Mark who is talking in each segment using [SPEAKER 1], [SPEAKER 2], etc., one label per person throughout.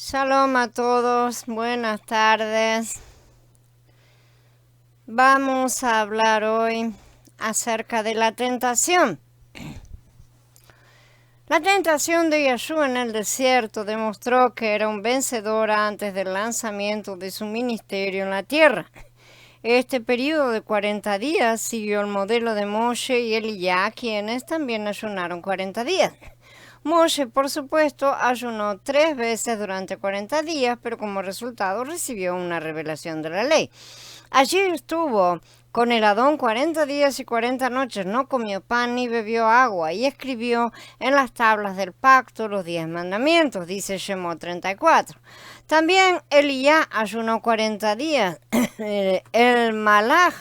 [SPEAKER 1] Shalom a todos, buenas tardes. Vamos a hablar hoy acerca de la tentación. La tentación de Yeshua en el desierto demostró que era un vencedor antes del lanzamiento de su ministerio en la tierra. Este periodo de 40 días siguió el modelo de Moshe y Elías, quienes también ayunaron 40 días. Moshe, por supuesto, ayunó 3 veces durante 40 días, pero como resultado recibió una revelación de la ley. Allí estuvo con el Adón 40 días y 40 noches, no comió pan ni bebió agua, y escribió en las tablas del pacto los 10 mandamientos, dice Shemot 34. También Elías ayunó 40 días. El malaj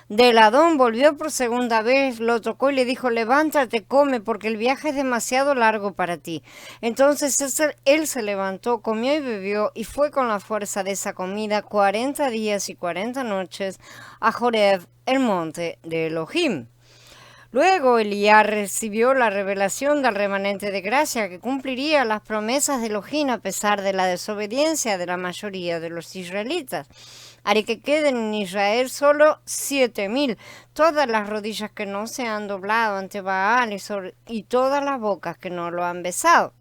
[SPEAKER 1] del Adón volvió por segunda vez, lo tocó y le dijo: levántate, come, porque el viaje es demasiado largo para ti. Entonces él se levantó, comió y bebió, y fue con la fuerza de esa comida 40 días y 40 noches a Joreb, el monte de Elohim. Luego Elías recibió la revelación del remanente de gracia que cumpliría las promesas de Elohim a pesar de la desobediencia de la mayoría de los israelitas. Haré que queden en Israel solo 7,000, todas las rodillas que no se han doblado ante Baal y todas las bocas que no lo han besado.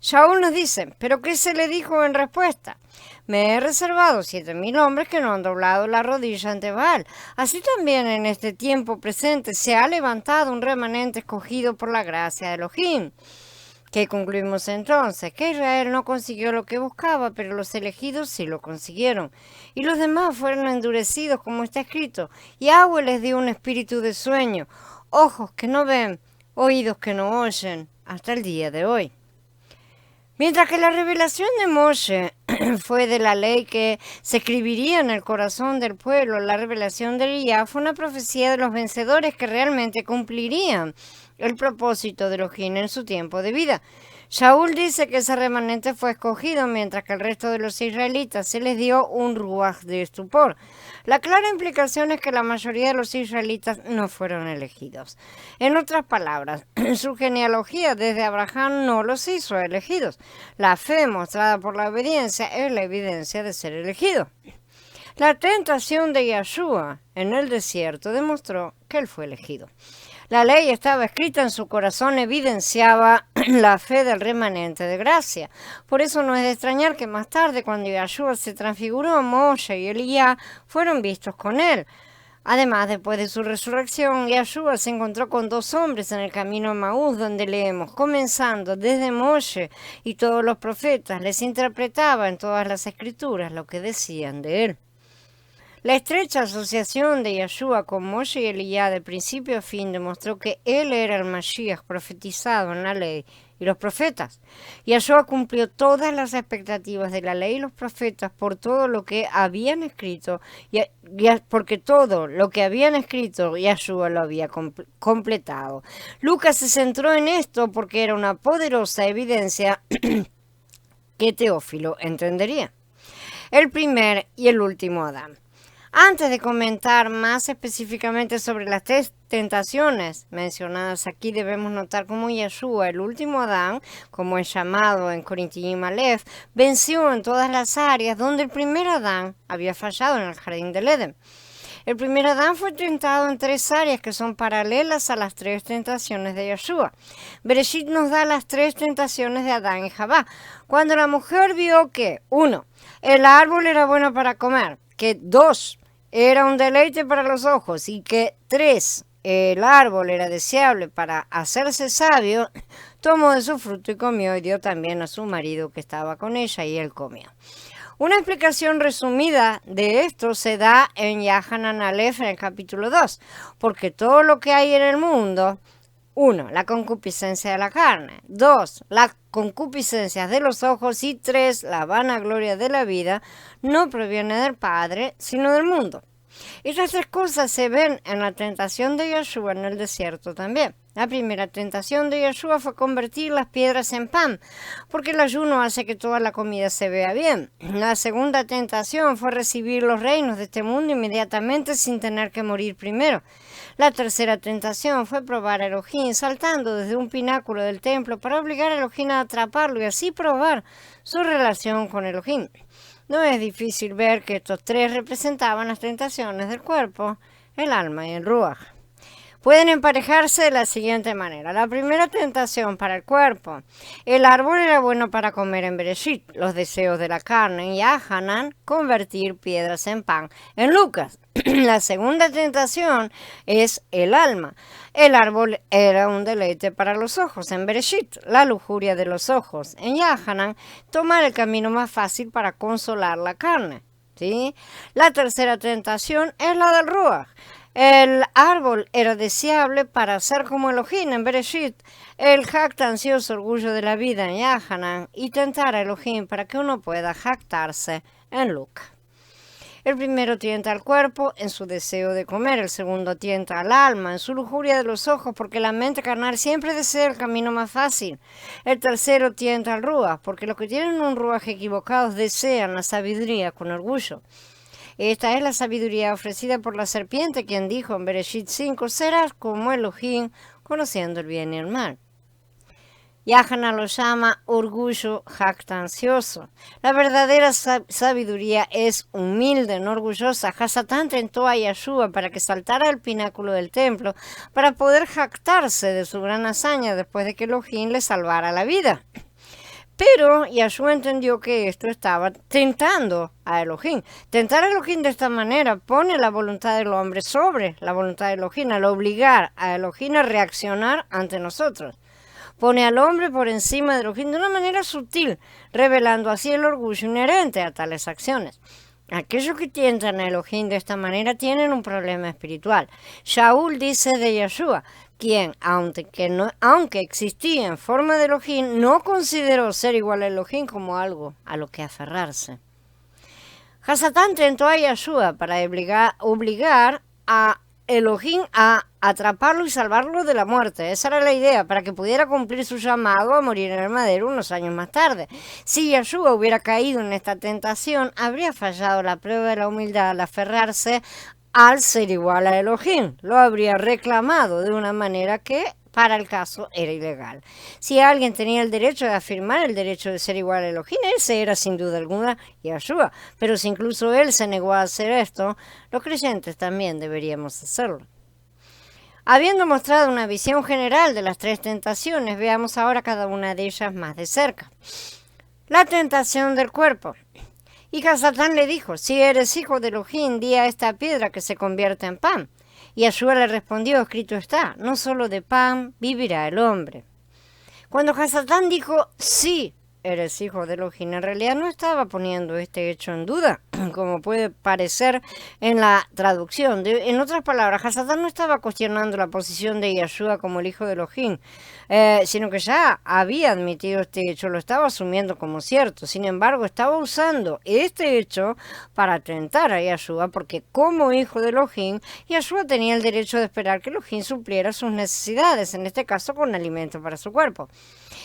[SPEAKER 1] Shaul nos dice: ¿pero qué se le dijo en respuesta? Me he reservado 7,000 hombres que no han doblado la rodilla ante Baal. Así también en este tiempo presente se ha levantado un remanente escogido por la gracia de Elohim. ¿Qué concluimos entonces? Que Israel no consiguió lo que buscaba, pero los elegidos sí lo consiguieron. Y los demás fueron endurecidos, como está escrito. Y Yahweh les dio un espíritu de sueño, ojos que no ven, oídos que no oyen, hasta el día de hoy. Mientras que la revelación de Moshe fue de la ley que se escribiría en el corazón del pueblo, la revelación de Elías fue una profecía de los vencedores que realmente cumplirían el propósito de Elohim en su tiempo de vida. Shaul dice que ese remanente fue escogido, mientras que el resto de los israelitas se les dio un ruaj de estupor. La clara implicación es que la mayoría de los israelitas no fueron elegidos. En otras palabras, su genealogía desde Abraham no los hizo elegidos. La fe mostrada por la obediencia es la evidencia de ser elegido. La tentación de Yeshua en el desierto demostró que él fue elegido. La ley estaba escrita en su corazón, evidenciaba la fe del remanente de gracia. Por eso no es de extrañar que más tarde, cuando Yeshua se transfiguró, Moshe y Elías fueron vistos con él. Además, después de su resurrección, Yeshua se encontró con 2 hombres en el camino a Maús, donde leemos: comenzando desde Moshe y todos los profetas, les interpretaba en todas las escrituras lo que decían de él. La estrecha asociación de Yeshua con Moshe y Elías de principio a fin demostró que él era el Mashiach profetizado en la ley y los profetas. Yeshua cumplió todas las expectativas de la ley y los profetas por todo lo que habían escrito, porque todo lo que habían escrito Yeshua lo había completado. Lucas se centró en esto porque era una poderosa evidencia que Teófilo entendería. El primer y el último Adán. Antes de comentar más específicamente sobre las 3 tentaciones mencionadas aquí, debemos notar cómo Yeshua, el último Adán, como es llamado en Corintiim Aleph, venció en todas las áreas donde el primer Adán había fallado en el jardín del Edén. El primer Adán fue tentado en 3 áreas que son paralelas a las 3 tentaciones de Yeshua. Bereshit nos da las 3 tentaciones de Adán y Javá. Cuando la mujer vio que 1. El árbol era bueno para comer, que 2. Era un deleite para los ojos, y que 3. El árbol era deseable para hacerse sabio, tomó de su fruto y comió, y dio también a su marido que estaba con ella, y él comió. Una explicación resumida de esto se da en Yahanan Aleph en el capítulo 2, porque todo lo que hay en el mundo: 1. La concupiscencia de la carne. 2. La concupiscencia de los ojos. Y 3. La vanagloria de la vida no proviene del Padre, sino del mundo. Estas 3 cosas se ven en la tentación de Yeshua en el desierto también. La primera tentación de Yeshua fue convertir las piedras en pan, porque el ayuno hace que toda la comida se vea bien. La segunda tentación fue recibir los reinos de este mundo inmediatamente sin tener que morir primero. La tercera tentación fue probar a Elohim saltando desde un pináculo del templo para obligar a Elohim a atraparlo y así probar su relación con Elohim. No es difícil ver que estos tres representaban las tentaciones del cuerpo, el alma y el ruaj. Pueden emparejarse de la siguiente manera. La primera tentación para el cuerpo. El árbol era bueno para comer en Bereshit, los deseos de la carne, y a Hanan convertir piedras en pan en Lucas. La segunda tentación es el alma. El árbol era un deleite para los ojos en Bereshit, la lujuria de los ojos. En Yahanan, tomar el camino más fácil para consolar la carne. ¿Sí? La tercera tentación es la del ruaj. El árbol era deseable para ser como Elohim en Bereshit, el jactancioso orgullo de la vida en Yahanan y tentar a Elohim para que uno pueda jactarse en Lucas. El primero tienta al cuerpo en su deseo de comer, el segundo tienta al alma en su lujuria de los ojos porque la mente carnal siempre desea el camino más fácil. El tercero tienta al ruaj porque los que tienen un ruaj equivocado desean la sabiduría con orgullo. Esta es la sabiduría ofrecida por la serpiente, quien dijo en Bereshit 5, serás como Elohim, conociendo el bien y el mal. Yahanan lo llama orgullo jactancioso. La verdadera sabiduría es humilde, no orgullosa. Hasatán tentó a Yeshua para que saltara al pináculo del templo para poder jactarse de su gran hazaña después de que Elohim le salvara la vida. Pero Yeshua entendió que esto estaba tentando a Elohim. Tentar a Elohim de esta manera pone la voluntad del hombre sobre la voluntad de Elohim, al obligar a Elohim a reaccionar ante nosotros. Pone al hombre por encima de Elohim de una manera sutil, revelando así el orgullo inherente a tales acciones. Aquellos que tientan a Elohim de esta manera tienen un problema espiritual. Shaul dice de Yeshua, quien, aunque existía en forma de Elohim, no consideró ser igual a Elohim como algo a lo que aferrarse. Hasatán tentó a Yeshua para obligar a Elohim a atraparlo y salvarlo de la muerte. Esa era la idea, para que pudiera cumplir su llamado a morir en el madero unos años más tarde. Si Yeshua hubiera caído en esta tentación, habría fallado la prueba de la humildad al aferrarse al ser igual a Elohim. Lo habría reclamado de una manera que para el caso era ilegal. Si alguien tenía el derecho de afirmar el derecho de ser igual a Elohim, ese era sin duda alguna Yeshua. Pero si incluso él se negó a hacer esto, los creyentes también deberíamos hacerlo. Habiendo mostrado una visión general de las tres tentaciones, veamos ahora cada una de ellas más de cerca. La tentación del cuerpo. Y Hasatán le dijo, si eres hijo de Elohim, di a esta piedra que se convierta en pan. Y Yeshua le respondió, escrito está, no solo de pan vivirá el hombre. Cuando Hasatán dijo, sí, eres hijo de Elohim, en realidad no estaba poniendo este hecho en duda, como puede parecer en la traducción. En otras palabras, Hasatán no estaba cuestionando la posición de Yeshua como el hijo de Elohim, sino que ya había admitido este hecho, lo estaba asumiendo como cierto. Sin embargo, estaba usando este hecho para tentar a Yeshua, porque como hijo de Elohim, Yeshua tenía el derecho de esperar que Elohim supliera sus necesidades, en este caso con alimento para su cuerpo.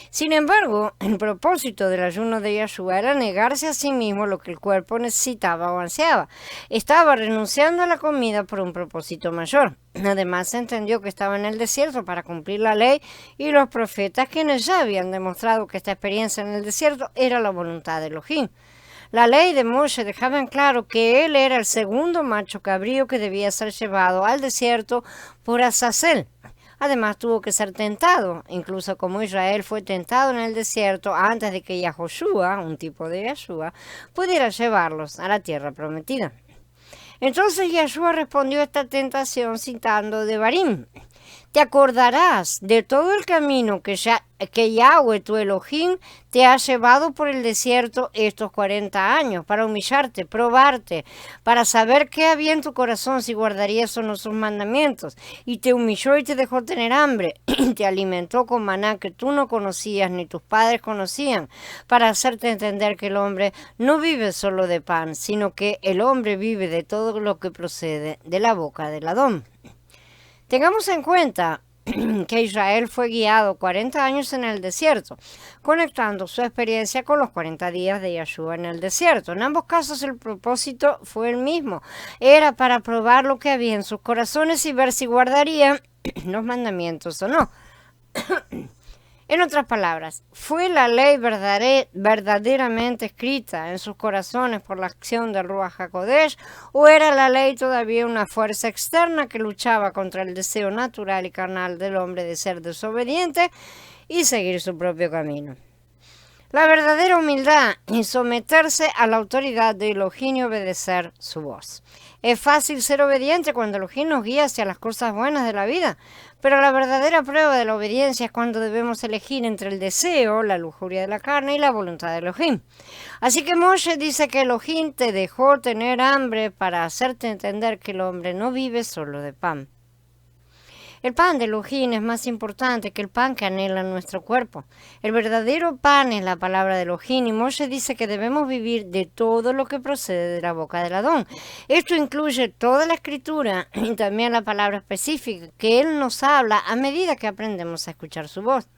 [SPEAKER 1] Sin embargo, el propósito del ayuno de Yeshua era negarse a sí mismo lo que el cuerpo necesitaba o ansiaba. Estaba renunciando a la comida por un propósito mayor. Además, se entendió que estaba en el desierto para cumplir la ley y los profetas, quienes ya habían demostrado que esta experiencia en el desierto era la voluntad de Elohim. La ley de Moshe dejaba en claro que él era el segundo macho cabrío que debía ser llevado al desierto por Azazel. Además, tuvo que ser tentado, incluso como Israel fue tentado en el desierto antes de que Yahoshua, un tipo de Yeshua, pudiera llevarlos a la tierra prometida. Entonces Yeshua respondió a esta tentación citando de Barim. Te acordarás de todo el camino que Yahweh, tu Elohim, te ha llevado por el desierto estos 40 años, para humillarte, probarte, para saber qué había en tu corazón si guardarías o no sus mandamientos. Y te humilló y te dejó tener hambre, y te alimentó con maná que tú no conocías ni tus padres conocían, para hacerte entender que el hombre no vive solo de pan, sino que el hombre vive de todo lo que procede de la boca del Adón. Tengamos en cuenta que Israel fue guiado 40 años en el desierto, conectando su experiencia con los 40 días de Yeshua en el desierto. En ambos casos el propósito fue el mismo, era para probar lo que había en sus corazones y ver si guardarían los mandamientos o no. En otras palabras, ¿fue la ley verdaderamente escrita en sus corazones por la acción del Ruach HaKodesh o era la ley todavía una fuerza externa que luchaba contra el deseo natural y carnal del hombre de ser desobediente y seguir su propio camino? La verdadera humildad es someterse a la autoridad de Elohim y obedecer su voz. Es fácil ser obediente cuando Elohim nos guía hacia las cosas buenas de la vida, pero la verdadera prueba de la obediencia es cuando debemos elegir entre el deseo, la lujuria de la carne y la voluntad de Elohim. Así que Moshe dice que Elohim te dejó tener hambre para hacerte entender que el hombre no vive solo de pan. El pan de Elohim es más importante que el pan que anhela nuestro cuerpo. El verdadero pan es la palabra de Elohim y Moshe dice que debemos vivir de todo lo que procede de la boca del Adón. Esto incluye toda la escritura y también la palabra específica que Él nos habla a medida que aprendemos a escuchar su voz.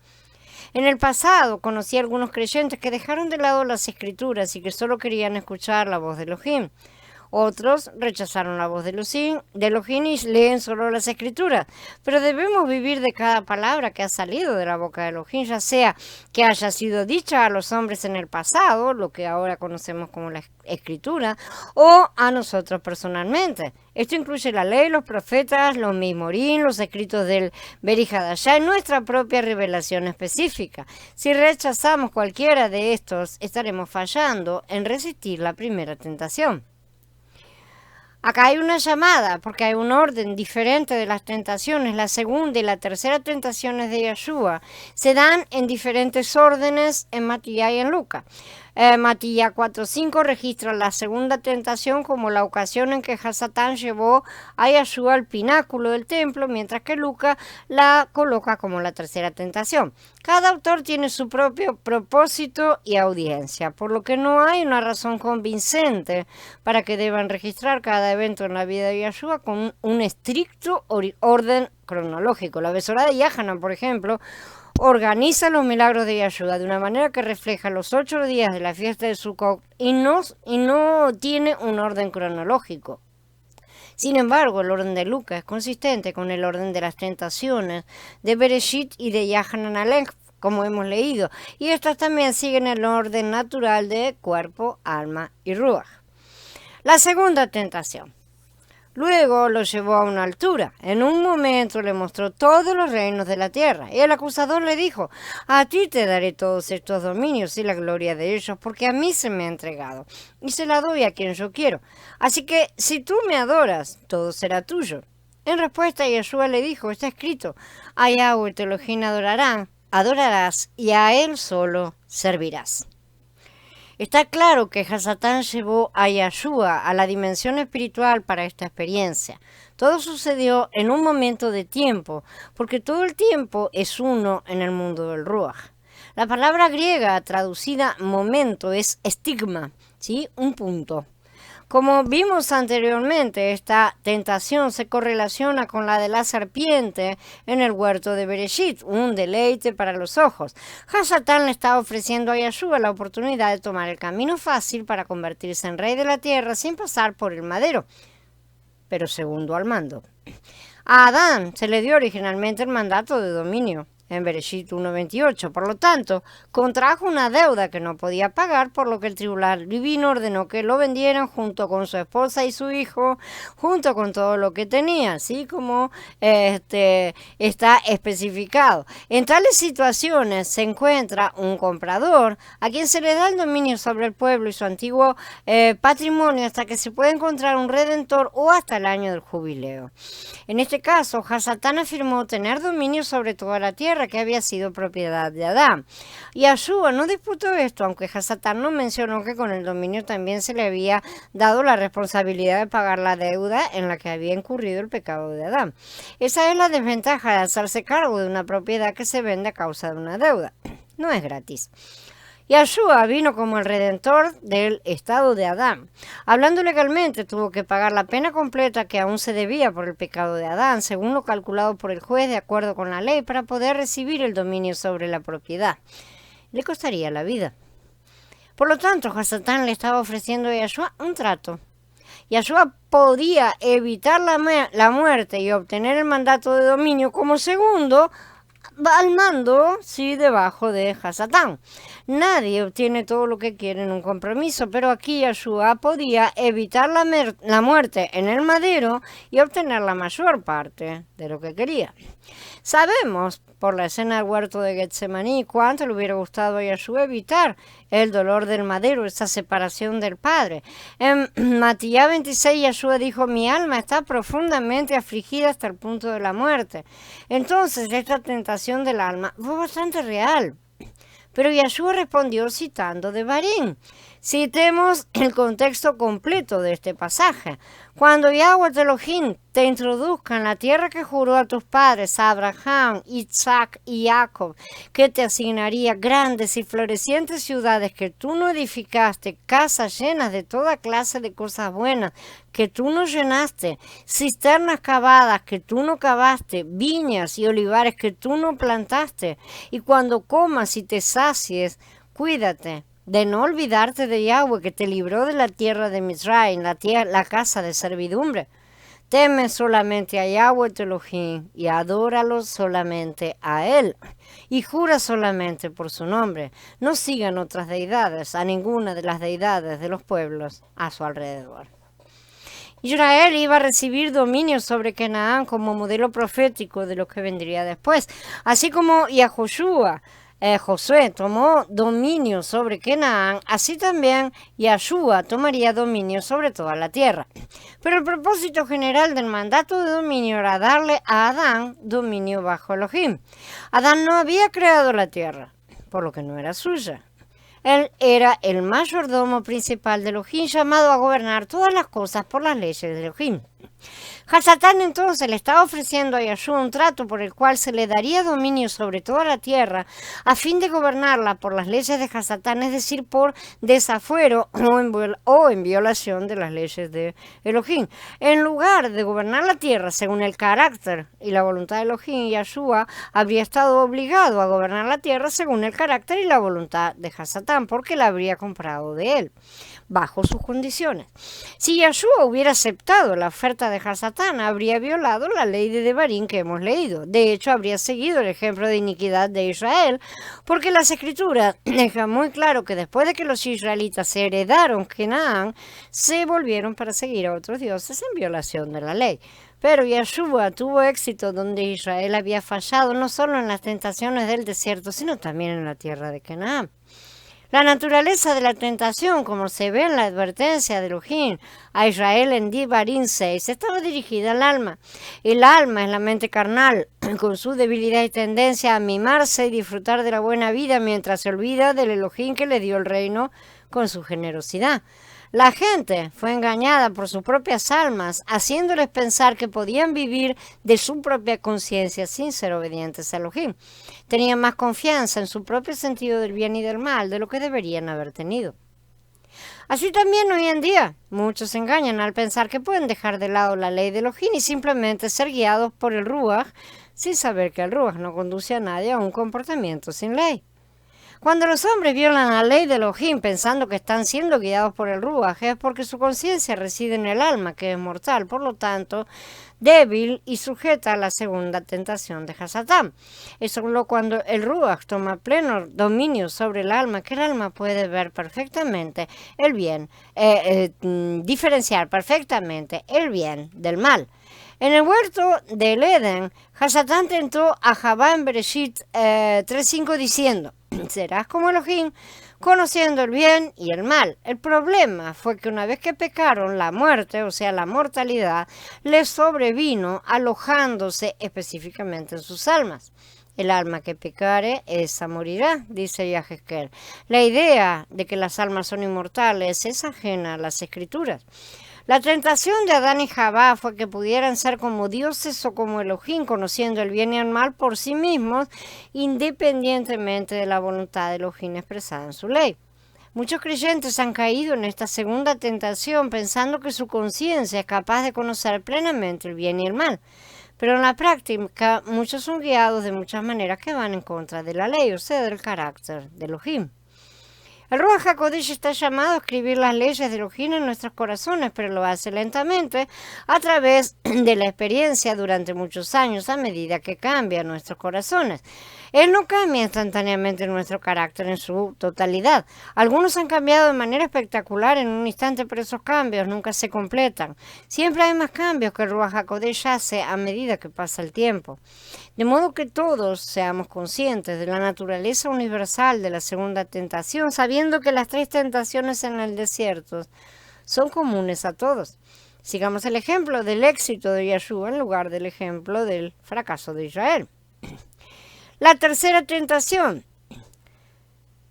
[SPEAKER 1] En el pasado conocí a algunos creyentes que dejaron de lado las escrituras y que solo querían escuchar la voz de Elohim. Otros rechazaron la voz de Elohim y leen solo las escrituras. Pero debemos vivir de cada palabra que ha salido de la boca de Elohim, ya sea que haya sido dicha a los hombres en el pasado, lo que ahora conocemos como la escritura, o a nosotros personalmente. Esto incluye la ley, los profetas, los Mimorim, los escritos del Beri Hadashah y nuestra propia revelación específica. Si rechazamos cualquiera de estos, estaremos fallando en resistir la primera tentación. Acá hay una llamada, porque hay un orden diferente de las tentaciones. La segunda y la tercera tentaciones de Yeshua se dan en diferentes órdenes en Matías y en Lucas. Matías 4:5 registra la segunda tentación como la ocasión en que Hasatán llevó a Yeshua al pináculo del templo, mientras que Lucas la coloca como la tercera tentación. Cada autor tiene su propio propósito y audiencia, por lo que no hay una razón convincente para que deban registrar cada evento en la vida de Yeshua con un estricto orden cronológico. La Besorá de Yahanan, por ejemplo, organiza los milagros de Yeshua de una manera que refleja los 8 días de la fiesta de Sukkot y no tiene un orden cronológico. Sin embargo, el orden de Lucas es consistente con el orden de las tentaciones de Bereshit y de Yahanan Aleph, como hemos leído, y estas también siguen el orden natural de cuerpo, alma y ruach. La segunda tentación. Luego lo llevó a una altura. En un momento le mostró todos los reinos de la tierra. Y el acusador le dijo, a ti te daré todos estos dominios y la gloria de ellos, porque a mí se me ha entregado. Y se la doy a quien yo quiero. Así que si tú me adoras, todo será tuyo. En respuesta, Yeshua le dijo, está escrito, a Yahweh tu Elohim adorarás y a él solo servirás. Está claro que Hasatán llevó a Yeshua a la dimensión espiritual para esta experiencia. Todo sucedió en un momento de tiempo, porque todo el tiempo es uno en el mundo del Ruach. La palabra griega traducida momento es estigma, ¿sí? Un punto. Como vimos anteriormente, esta tentación se correlaciona con la de la serpiente en el huerto de Bereshit, un deleite para los ojos. Hasatán le está ofreciendo a Yeshua la oportunidad de tomar el camino fácil para convertirse en rey de la tierra sin pasar por el madero, pero segundo al mando. A Adán se le dio originalmente el mandato de dominio en Bereshit 1:28. Por lo tanto, contrajo una deuda que no podía pagar, por lo que el tribunal divino ordenó que lo vendieran junto con su esposa y su hijo, junto con todo lo que tenía, así como está especificado. En tales situaciones se encuentra un comprador a quien se le da el dominio sobre el pueblo y su antiguo patrimonio hasta que se pueda encontrar un redentor o hasta el año del jubileo. En este caso, Hasatán afirmó tener dominio sobre toda la tierra que había sido propiedad de Adán. Y Yeshua no disputó esto, aunque Hasatán no mencionó que con el dominio también se le había dado la responsabilidad de pagar la deuda en la que había incurrido el pecado de Adán. Esa es la desventaja de hacerse cargo de una propiedad que se vende a causa de una deuda. No es gratis. Yahshua vino como el redentor del estado de Adán. Hablando legalmente, tuvo que pagar la pena completa que aún se debía por el pecado de Adán, según lo calculado por el juez de acuerdo con la ley, para poder recibir el dominio sobre la propiedad. Le costaría la vida. Por lo tanto, Hasatán le estaba ofreciendo a Yahshua un trato. Yahshua podía evitar la muerte y obtener el mandato de dominio como segundo al mando, sí, debajo de Hasatán. Nadie obtiene todo lo que quiere en un compromiso, pero aquí Yahshua podía evitar la muerte en el madero y obtener la mayor parte de lo que quería. Sabemos por la escena del huerto de Getsemaní cuánto le hubiera gustado a Yahshua evitar el dolor del madero, esa separación del Padre. En Matías 26, Yahshua dijo: mi alma está profundamente afligida hasta el punto de la muerte. Entonces, esta tentación del alma fue bastante real. Pero Yahshua respondió citando de Barín. Citemos el contexto completo de este pasaje. Cuando Yahweh Elohim te introduzca en la tierra que juró a tus padres, a Abraham, Isaac y Jacob, que te asignaría grandes y florecientes ciudades que tú no edificaste, casas llenas de toda clase de cosas buenas que tú no llenaste, cisternas cavadas que tú no cavaste, viñas y olivares que tú no plantaste, y cuando comas y te sacies, cuídate de no olvidarte de Yahweh, que te libró de la tierra de Misraim, la casa de servidumbre. Teme solamente a Yahweh tu Elohim y adóralo solamente a Él. Y jura solamente por su nombre. No sigan otras deidades, a ninguna de las deidades de los pueblos a su alrededor. Israel iba a recibir dominio sobre Canaán como modelo profético de lo que vendría después, así como Yahoshua. Josué tomó dominio sobre Canaán, así también Yahshua tomaría dominio sobre toda la tierra. Pero el propósito general del mandato de dominio era darle a Adán dominio bajo Elohim. Adán no había creado la tierra, por lo que no era suya. Él era el mayordomo principal de Elohim, llamado a gobernar todas las cosas por las leyes de Elohim. Hasatán entonces le estaba ofreciendo a Yahshua un trato por el cual se le daría dominio sobre toda la tierra a fin de gobernarla por las leyes de Hasatán, es decir, por desafuero o en violación de las leyes de Elohim. En lugar de gobernar la tierra según el carácter y la voluntad de Elohim, Yahshua habría estado obligado a gobernar la tierra según el carácter y la voluntad de Hasatán, porque la habría comprado de él, bajo sus condiciones. Si Yahshua hubiera aceptado la oferta de Hasatán, habría violado la ley de Devarim que hemos leído. De hecho, habría seguido el ejemplo de iniquidad de Israel, porque las Escrituras dejan muy claro que después de que los israelitas se heredaron Canaán, se volvieron para seguir a otros dioses en violación de la ley. Pero Yahshua tuvo éxito donde Israel había fallado, no solo en las tentaciones del desierto, sino también en la tierra de Canaán. La naturaleza de la tentación, como se ve en la advertencia de Elohim a Israel en Devarim 6, estaba dirigida al alma. El alma es la mente carnal, con su debilidad y tendencia a mimarse y disfrutar de la buena vida mientras se olvida del Elohim que le dio el reino con su generosidad. La gente fue engañada por sus propias almas, haciéndoles pensar que podían vivir de su propia conciencia sin ser obedientes a Elohim. Tenían más confianza en su propio sentido del bien y del mal de lo que deberían haber tenido. Así también hoy en día, muchos se engañan al pensar que pueden dejar de lado la ley de Elohim y simplemente ser guiados por el Ruach, sin saber que el Ruach no conduce a nadie a un comportamiento sin ley. Cuando los hombres violan la ley de Elohim pensando que están siendo guiados por el Ruach, es porque su conciencia reside en el alma, que es mortal, por lo tanto, débil y sujeta a la segunda tentación de Hasatán. Es solo cuando el Ruach toma pleno dominio sobre el alma que el alma puede ver perfectamente el bien, diferenciar perfectamente el bien del mal. En el huerto del Edén, Hasatán tentó a Javá en Bereshit 3:5 diciendo: serás como Elohim, conociendo el bien y el mal. El problema fue que una vez que pecaron, la muerte, o sea, la mortalidad, les sobrevino alojándose específicamente en sus almas. El alma que pecare, esa morirá, dice Yahezkel. La idea de que las almas son inmortales es ajena a las Escrituras. La tentación de Adán y Jabá fue que pudieran ser como dioses o como Elohim, conociendo el bien y el mal por sí mismos, independientemente de la voluntad de Elohim expresada en su ley. Muchos creyentes han caído en esta segunda tentación pensando que su conciencia es capaz de conocer plenamente el bien y el mal. Pero en la práctica, muchos son guiados de muchas maneras que van en contra de la ley, o sea, del carácter de Elohim. El Ruach HaKodesh está llamado a escribir las leyes de Elohim en nuestros corazones, pero lo hace lentamente a través de la experiencia durante muchos años a medida que cambian nuestros corazones. Él no cambia instantáneamente nuestro carácter en su totalidad. Algunos han cambiado de manera espectacular en un instante, pero esos cambios nunca se completan. Siempre hay más cambios que el Ruach HaKodesh hace a medida que pasa el tiempo. De modo que todos seamos conscientes de la naturaleza universal de la segunda tentación, sabiendo que las 3 tentaciones en el desierto son comunes a todos. Sigamos el ejemplo del éxito de Yeshua en lugar del ejemplo del fracaso de Israel. La tercera tentación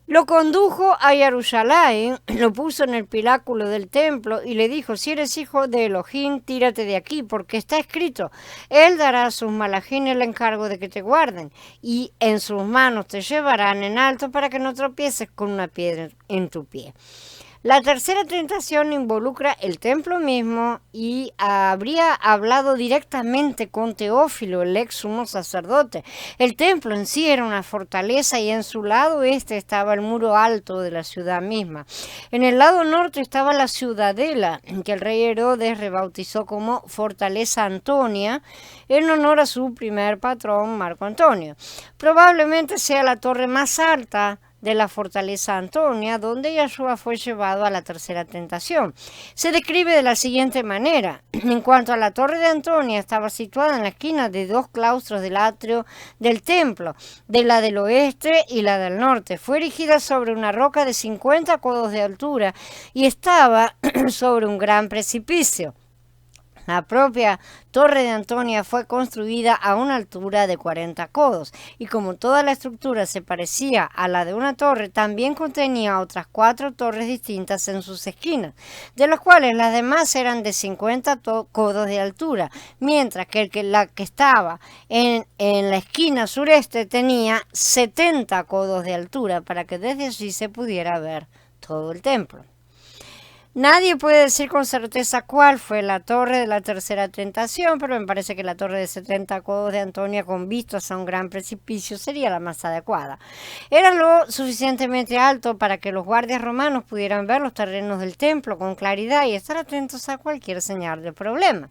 [SPEAKER 1] lo condujo a Jerusalén, lo puso en el pináculo del templo y le dijo: si eres hijo de Elohim, tírate de aquí, porque está escrito, él dará a sus malachim el encargo de que te guarden, y en sus manos te llevarán en alto para que no tropieces con una piedra en tu pie. La tercera tentación involucra el templo mismo y habría hablado directamente con Teófilo, el ex sumo sacerdote. El templo en sí era una fortaleza y en su lado este estaba el muro alto de la ciudad misma. En el lado norte estaba la ciudadela, que el rey Herodes rebautizó como Fortaleza Antonia, en honor a su primer patrón, Marco Antonio. Probablemente sea la torre más alta de la fortaleza Antonia, donde Yeshua fue llevado a la tercera tentación. Se describe de la siguiente manera: en cuanto a la torre de Antonia, estaba situada en la esquina de 2 claustros del atrio del templo, de la del oeste y la del norte. Fue erigida sobre una roca de 50 codos de altura y estaba sobre un gran precipicio. La propia torre de Antonia fue construida a una altura de 40 codos, y como toda la estructura se parecía a la de una torre, también contenía otras 4 torres distintas en sus esquinas, de las cuales las demás eran de 50 codos de altura, mientras que la que estaba en la esquina sureste tenía 70 codos de altura, para que desde allí se pudiera ver todo el templo. Nadie puede decir con certeza cuál fue la torre de la tercera tentación, pero me parece que la torre de 70 codos de Antonia con vistas a un gran precipicio sería la más adecuada. Era lo suficientemente alto para que los guardias romanos pudieran ver los terrenos del templo con claridad y estar atentos a cualquier señal de problema.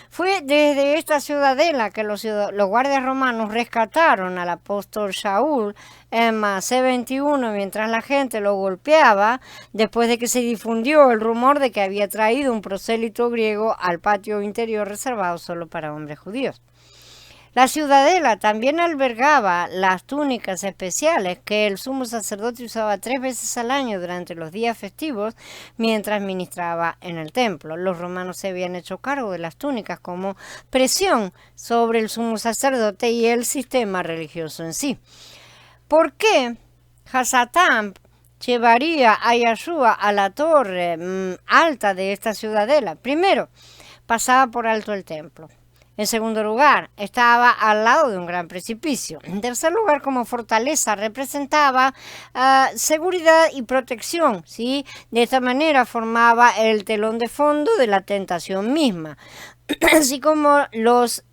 [SPEAKER 1] Fue desde esta ciudadela que los guardias romanos rescataron al apóstol Shaul en Masé 21 mientras la gente lo golpeaba, después de que se difundió el rumor de que había traído un prosélito griego al patio interior reservado solo para hombres judíos. La ciudadela también albergaba las túnicas especiales que el sumo sacerdote usaba 3 veces al año durante los días festivos mientras ministraba en el templo. Los romanos se habían hecho cargo de las túnicas como presión sobre el sumo sacerdote y el sistema religioso en sí. ¿Por qué Hasatán llevaría a Yeshua a la torre alta de esta ciudadela? Primero, pasaba por alto el templo. En segundo lugar, estaba al lado de un gran precipicio. En tercer lugar, como fortaleza, representaba seguridad y protección, ¿sí? De esta manera formaba el telón de fondo de la tentación misma. Así como a los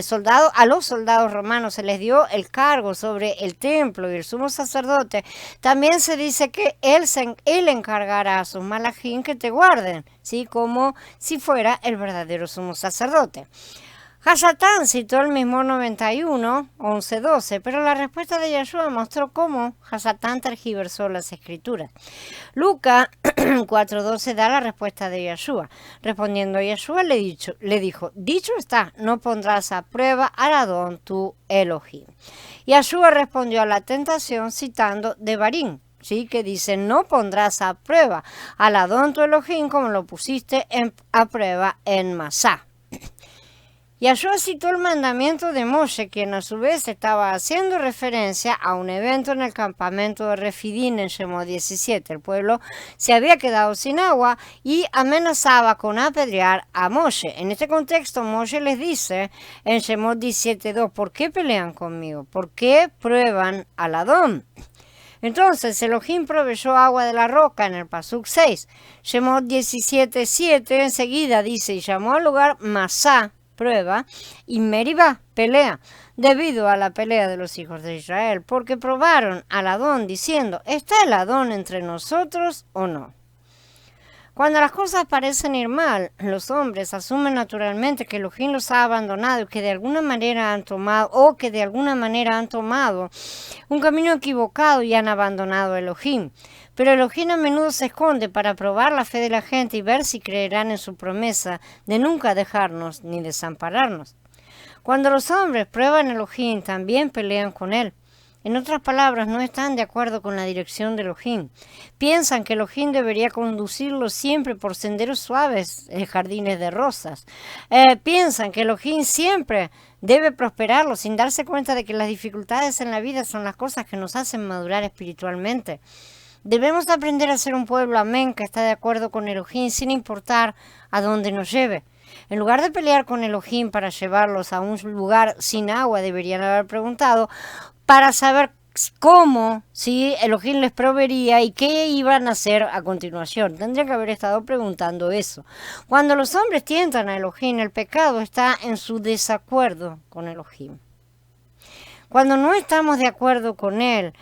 [SPEAKER 1] soldados romanos se les dio el cargo sobre el templo y el sumo sacerdote, también se dice que él encargará a sus malachim que te guarden, ¿sí? Como si fuera el verdadero sumo sacerdote. Hasatán citó el mismo 91, 11, 12, pero la respuesta de Yeshua mostró cómo Hasatán tergiversó las escrituras. Lucas 4:12 da la respuesta de Yeshua. Respondiendo Yeshua le dijo: dicho está, no pondrás a prueba al Adón tu Elohim. Yeshua respondió a la tentación citando Devarim, ¿sí? Que dice: no pondrás a prueba al Adón tu Elohim como lo pusiste a prueba en Masá. Yahshua citó el mandamiento de Moshe, quien a su vez estaba haciendo referencia a un evento en el campamento de Refidín en Shemot 17. El pueblo se había quedado sin agua y amenazaba con apedrear a Moshe. En este contexto, Moshe les dice en Shemot 17:2, ¿por qué pelean conmigo? ¿Por qué prueban al Adón? Entonces Elohim proveyó agua de la roca en el Pasuk 6. Shemot 17:7 enseguida dice, y llamó al lugar Masá, prueba, y Meribá, pelea, debido a la pelea de los hijos de Israel, porque probaron al Adón diciendo, ¿está el Adón entre nosotros o no? Cuando las cosas parecen ir mal, los hombres asumen naturalmente que Elohim los ha abandonado y que de alguna manera han tomado, un camino equivocado y han abandonado a Elohim. Pero Elohim a menudo se esconde para probar la fe de la gente y ver si creerán en su promesa de nunca dejarnos ni desampararnos. Cuando los hombres prueban a Elohim, también pelean con él. En otras palabras, no están de acuerdo con la dirección de Elohim. Piensan que Elohim debería conducirlos siempre por senderos suaves en jardines de rosas. Piensan que Elohim siempre debe prosperarlos sin darse cuenta de que las dificultades en la vida son las cosas que nos hacen madurar espiritualmente. Debemos aprender a ser un pueblo amén que está de acuerdo con Elohim sin importar a dónde nos lleve. En lugar de pelear con Elohim para llevarlos a un lugar sin agua, deberían haber preguntado para saber cómo, si Elohim les proveería y qué iban a hacer a continuación. Tendrían que haber estado preguntando eso. Cuando los hombres tientan a Elohim, el pecado está en su desacuerdo con Elohim. Cuando no estamos de acuerdo con él,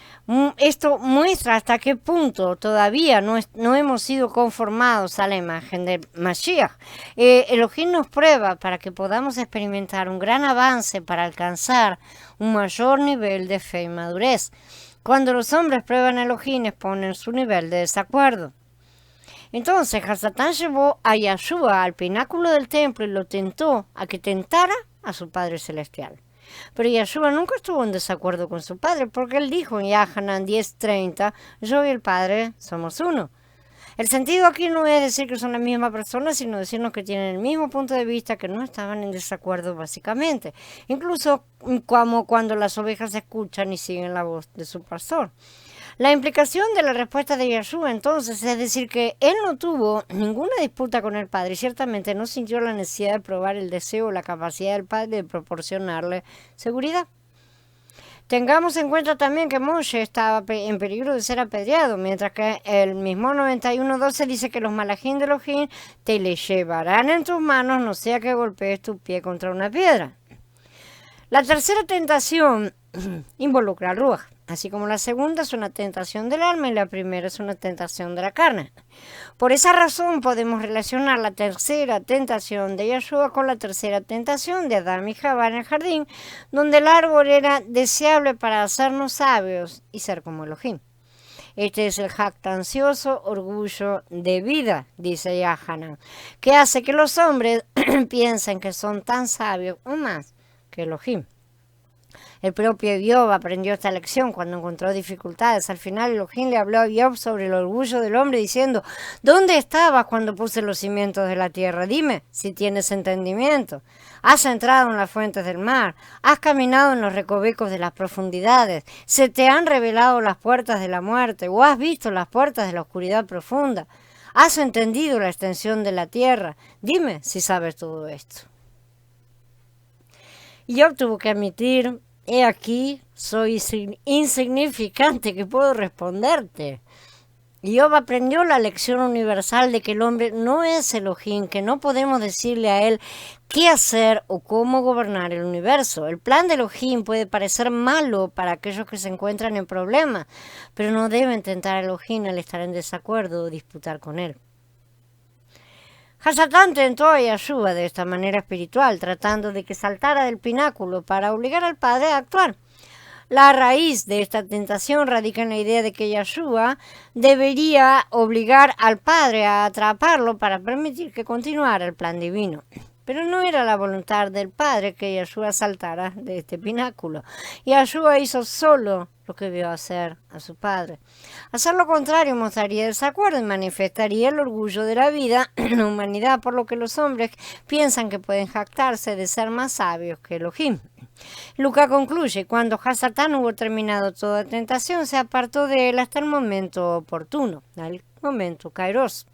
[SPEAKER 1] esto muestra hasta qué punto todavía no hemos sido conformados a la imagen de Mashiach. Elohim nos prueba para que podamos experimentar un gran avance para alcanzar un mayor nivel de fe y madurez. Cuando los hombres prueban a Elohim, exponen su nivel de desacuerdo. Entonces, Hasatán llevó a Yahshua al pináculo del templo y lo tentó a que tentara a su Padre Celestial. Pero Yahshua nunca estuvo en desacuerdo con su padre, porque él dijo en Yahanan 10:30, yo y el Padre somos uno. El sentido aquí no es decir que son la misma persona, sino decirnos que tienen el mismo punto de vista, que no estaban en desacuerdo básicamente. Incluso como cuando las ovejas escuchan y siguen la voz de su pastor. La implicación de la respuesta de Yahshua entonces es decir que él no tuvo ninguna disputa con el Padre y ciertamente no sintió la necesidad de probar el deseo o la capacidad del Padre de proporcionarle seguridad. Tengamos en cuenta también que Moshe estaba en peligro de ser apedreado, mientras que el mismo 91:12 dice que los malajín de Elohim te le llevarán en tus manos, no sea que golpees tu pie contra una piedra. La tercera tentación involucra al Ruach, así como la segunda es una tentación del alma y la primera es una tentación de la carne. Por esa razón podemos relacionar la tercera tentación de Yahshua con la tercera tentación de Adán y Jabá en el jardín, donde el árbol era deseable para hacernos sabios y ser como Elohim. Este es el jactancioso orgullo de vida, dice Yahanan, que hace que los hombres piensen que son tan sabios o más que Elohim. El propio Job aprendió esta lección cuando encontró dificultades. Al final Elohim le habló a Job sobre el orgullo del hombre diciendo, ¿dónde estabas cuando puse los cimientos de la tierra? Dime si tienes entendimiento. Has entrado en las fuentes del mar, has caminado en los recovecos de las profundidades, se te han revelado las puertas de la muerte o has visto las puertas de la oscuridad profunda. Has entendido la extensión de la tierra. Dime si sabes todo esto. Job tuvo que admitir, he aquí, soy insignificante, que puedo responderte. Job aprendió la lección universal de que el hombre no es Elohim, que no podemos decirle a él qué hacer o cómo gobernar el universo. El plan de Elohim puede parecer malo para aquellos que se encuentran en problemas, pero no deben tentar a Elohim al estar en desacuerdo o disputar con él. Hasatán tentó a Yahshua de esta manera espiritual, tratando de que saltara del pináculo para obligar al Padre a actuar. La raíz de esta tentación radica en la idea de que Yahshua debería obligar al Padre a atraparlo para permitir que continuara el plan divino. Pero no era la voluntad del Padre que Yeshua saltara de este pináculo. Yeshua hizo solo lo que vio hacer a su Padre. Hacer lo contrario mostraría desacuerdo y manifestaría el orgullo de la vida en la humanidad, por lo que los hombres piensan que pueden jactarse de ser más sabios que Elohim. Lucas concluye: cuando Hasatán hubo terminado toda tentación, se apartó de él hasta el momento oportuno, el momento Kairos.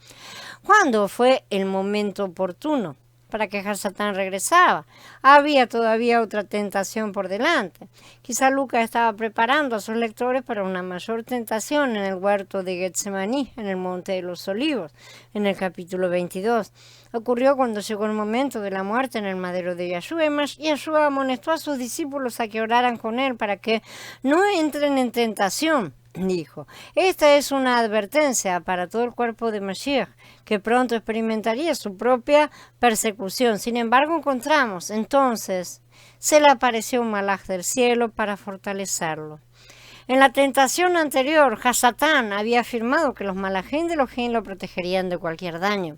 [SPEAKER 1] ¿Cuándo fue el momento oportuno para que Hasatán regresaba? Había todavía otra tentación por delante. Quizá Lucas estaba preparando a sus lectores para una mayor tentación en el huerto de Getsemaní, en el Monte de los Olivos, en el capítulo 22. Ocurrió cuando llegó el momento de la muerte en el madero de Yeshua, y Yeshua amonestó a sus discípulos a que oraran con él para que no entren en tentación. Dijo: esta es una advertencia para todo el cuerpo de Mashiach, que pronto experimentaría su propia persecución. Sin embargo, encontramos, entonces, se le apareció un malaj del cielo para fortalecerlo. En la tentación anterior, Hasatán había afirmado que los malajim de Elohim lo protegerían de cualquier daño.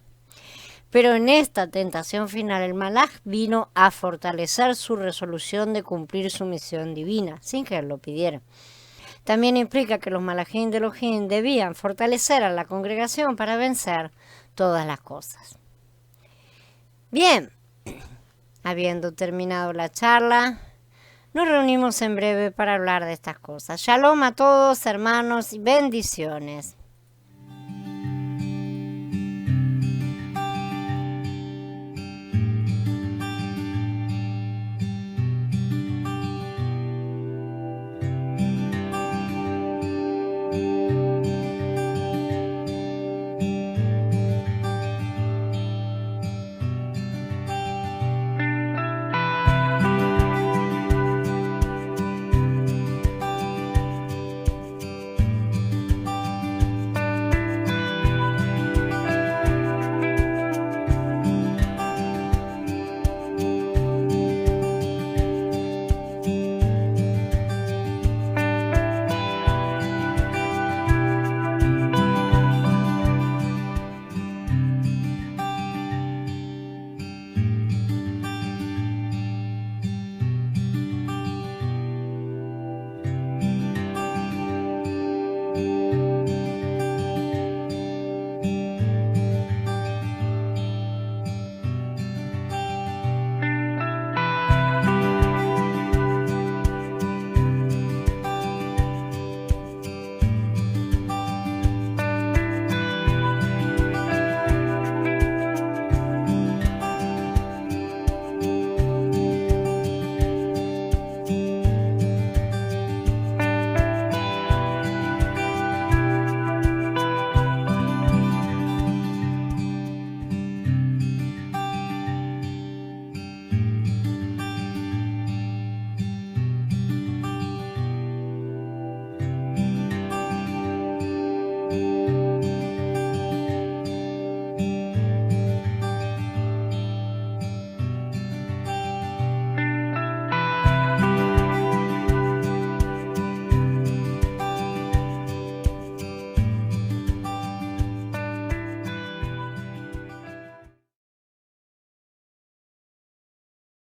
[SPEAKER 1] Pero en esta tentación final, el malaj vino a fortalecer su resolución de cumplir su misión divina, sin que él lo pidiera. También implica que los malajim de Elohim debían fortalecer a la congregación para vencer todas las cosas. Bien, habiendo terminado la charla, nos reunimos en breve para hablar de estas cosas. Shalom a todos, hermanos, y bendiciones.